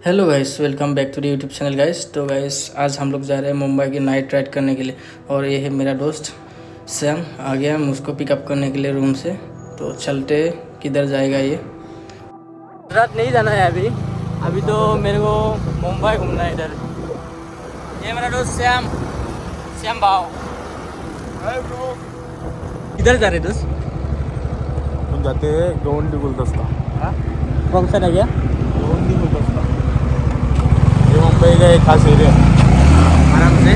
Hello guys, welcome back to the YouTube channel guys. तो guys आज हम लोग जा रहे हैं मुंबई की नाइट राइड करने के लिए। और ये है मेरा दोस्त सैम, आ गया हम उसको पिकअप करने के लिए रूम से। तो चलते, किधर जाएगा ये। रात नहीं जाना है अभी अभी तो मेरे को मुंबई घूमना है इधर। ये मेरा दोस्त सैम, सैम भाव। किधर जा रहे दोस्त? हम जाते हैं गवंडी गुलदस्ता। हाँ, कौन सा गया? गवंडी गुलदस्ता ये मुंबई का एक खास एरिया है। आराम से।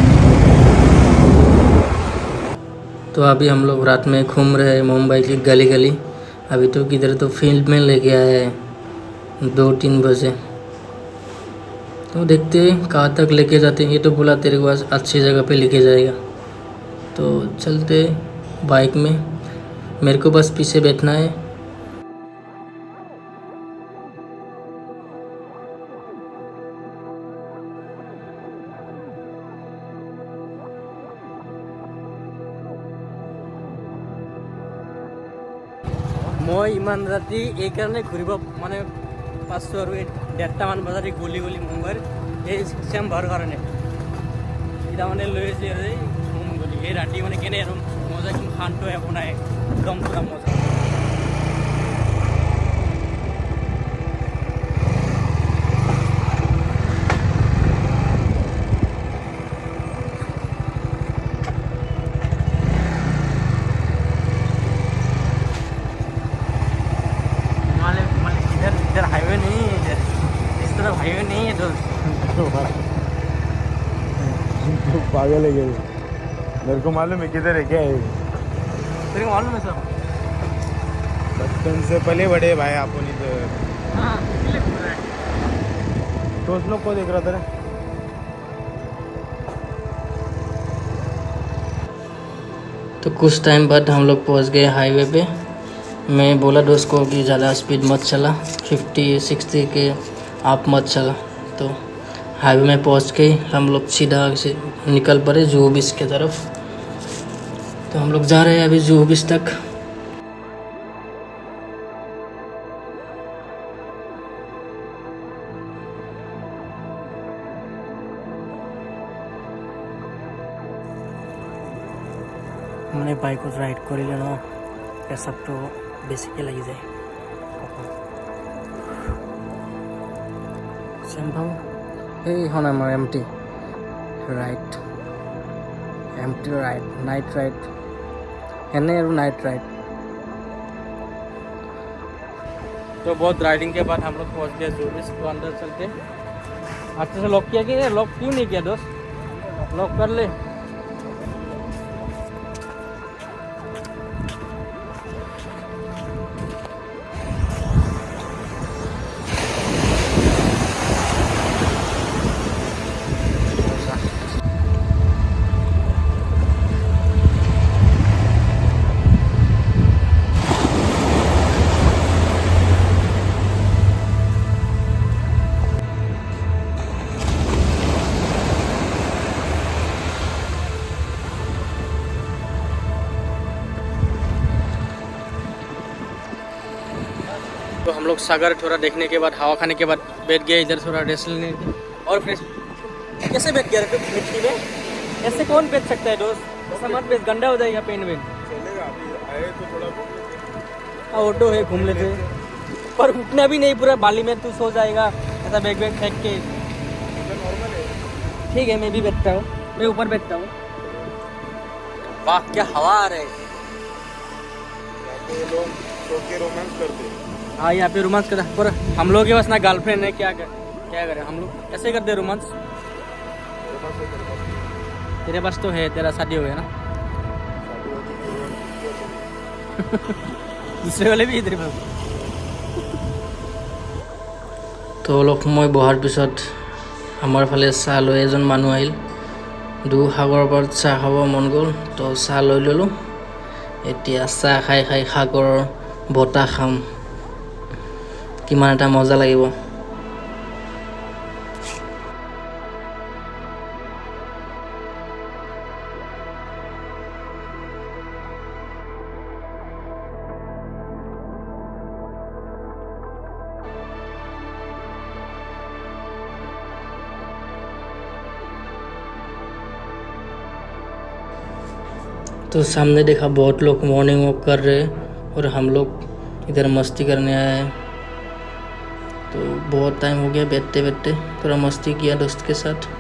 तो अभी हम लोग रात में घूम रहे हैं मुंबई की गली गली। अभी तो किधर तो फील्ड में लेके आए हैं 2-3 बजे। तो देखते हैं कहाँ तक लेके जाते हैं। ये तो बोला तेरे को आज अच्छी जगह पे लेके जाएगा, तो चलते बाइक में। मेरे को बस पीछे बैठना है। মই ইমান ৰাতি এইকাৰণে ঘূৰিব মানে পাইছোঁ আৰু এই 1:30মান বজাত এই গলি গলি মুম্বাইৰ এই চেম ভাৰ কাৰণে এতিয়া মানে লৈ আহিছে আৰু এই গলি এই ৰাতি মানে কেনে আৰু মজা, একদম শান্ত একো নাই, একদম পুৰা মজা। इधर इधर हाईवे नहीं है, इधर इस तरफ हाईवे नहीं है दोस्त। पागल है क्या ये? मेरे को मालूम है किधर है क्या है। तेरे को मालूम है सब? बचपन से पले बड़े भाई अपन इधर। हाँ, इसीलिए घूम रहा है। तो उस लोग को देख रहा था रे। तो कुछ टाइम बाद हम लोग पहुंच गए हाईवे पे। मैं बोला दोस्त को कि ज़्यादा स्पीड मत चला, 50-60 के आप मत चला। तो हाईवे में पहुंच के हम लोग सीधा से निकल पड़े जुहू बीच की तरफ। तो हम लोग जा रहे हैं अभी जुहू बीच तक। মানে বাইকত ৰাইড কৰিলে ন পেচাবটো বেছিকৈ লাগি যায়। চেম্পাও এইখন আমাৰ MT ride, MT ride, night ride एने और नाइट राइड। तो बहुत राइडिंग के बाद हम लोग पहुंच गए जुहू बीच। तो अंदर चलते। अच्छे से लॉक किया कि लॉक क्यों नहीं किया दोस्त? लॉक कर ले। तो हम लोग सागर थोड़ा देखने के बाद, हवा खाने के बाद बैठ गए इधर थोड़ा रेस्ट लेने के। और फ्रेश कैसे बैठ गया रे मिट्टी में? ऐसे कौन बैठ सकता है दोस्त? ऐसा मत बैठ, गंदा हो जाएगा पेन वेन। चलेगा अभी आए तो थोड़ा घूम लेते ऑटो है, घूम लेते। पर उठना भी नहीं, पूरा बाली में तू सो जाएगा ऐसा बैग बैग फेंक के। नॉर्मल है। ठीक है, मैं भी बैठता हूँ, मैं ऊपर बैठता हूँ। वाह क्या हवा आ रही है। यहाँ पे लोग सो के रोमांस करते हैं। हाँ, यहाँ पे रोमांस करता है। पर हम लोग के पास ना गर्लफ्रेंड है, क्या करें हम लोग? ऐसे करते रोमांस। मेरे पास है, तेरे पास है। तेरे पास तो है, तेरा शादी हो गया ना। शादी होती है, दूसरे वाले भी तेरे पास। তো অলপ সময় বহাৰ পিছত আমাৰ ফালে চাহ লৈ এজন মানুহ আহিল। সাগৰৰ পাৰত চাহ খাব মন গ'ল, তো চাহ লৈ ল'লোঁ। এতিয়া চাহ খাই খাই সাগৰৰ বতাহ খাম, কিমান এটা মজা লাগিব। तो सामने देखा बहुत लोग मॉर्निंग वॉक कर रहे हैं और हम लोग इधर मस्ती करने आए हैं। तो बहुत टाइम हो गया बैठते बैठते, थोड़ा मस्ती किया दोस्त के साथ।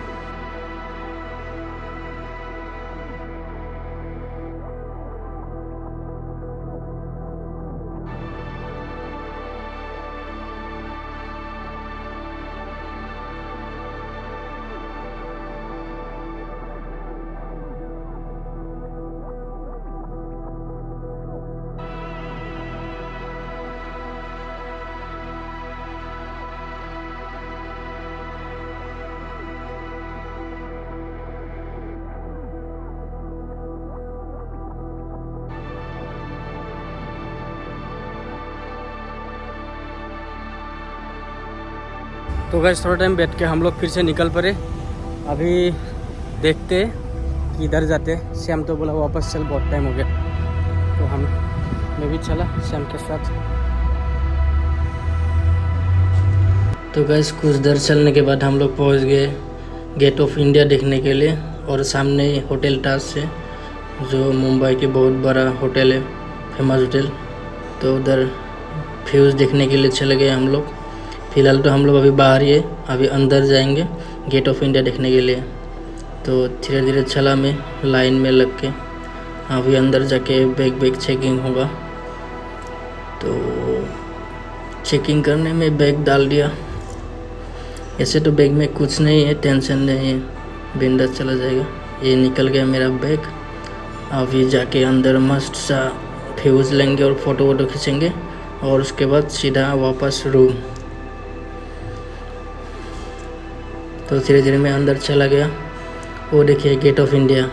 तो गाइस थोड़ा टाइम बैठ के हम लोग फिर से निकल पड़े। अभी देखते कि इधर जाते। श्याम तो बोला वापस चल, बहुत टाइम हो गया, तो मैं भी चला श्याम के साथ। तो गाइस कुछ देर चलने के बाद हम लोग पहुंच गए गेट ऑफ इंडिया देखने के लिए। और सामने होटल ताज है, जो मुंबई की बहुत बड़ा होटल है, फेमस होटल। तो उधर व्यूज़ देखने के लिए चले गए हम लोग। फ़िलहाल तो हम लोग अभी बाहर ही है, अभी अंदर जाएंगे गेट ऑफ इंडिया देखने के लिए। तो धीरे धीरे चला मैं लाइन में लग के। अभी अंदर जाके बैग चेकिंग होगा, तो चेकिंग करने में बैग डाल दिया। ऐसे तो बैग में कुछ नहीं है, टेंशन नहीं है, बिंदास चला जाएगा। ये निकल गया मेरा बैग। अभी जाके अंदर मस्त सा व्यूज़ लेंगे और फ़ोटो खींचेंगे, और उसके बाद सीधा वापस रूम। तो धीरे धीरे मैं अंदर चला गया। वो देखिए गेट ऑफ इंडिया।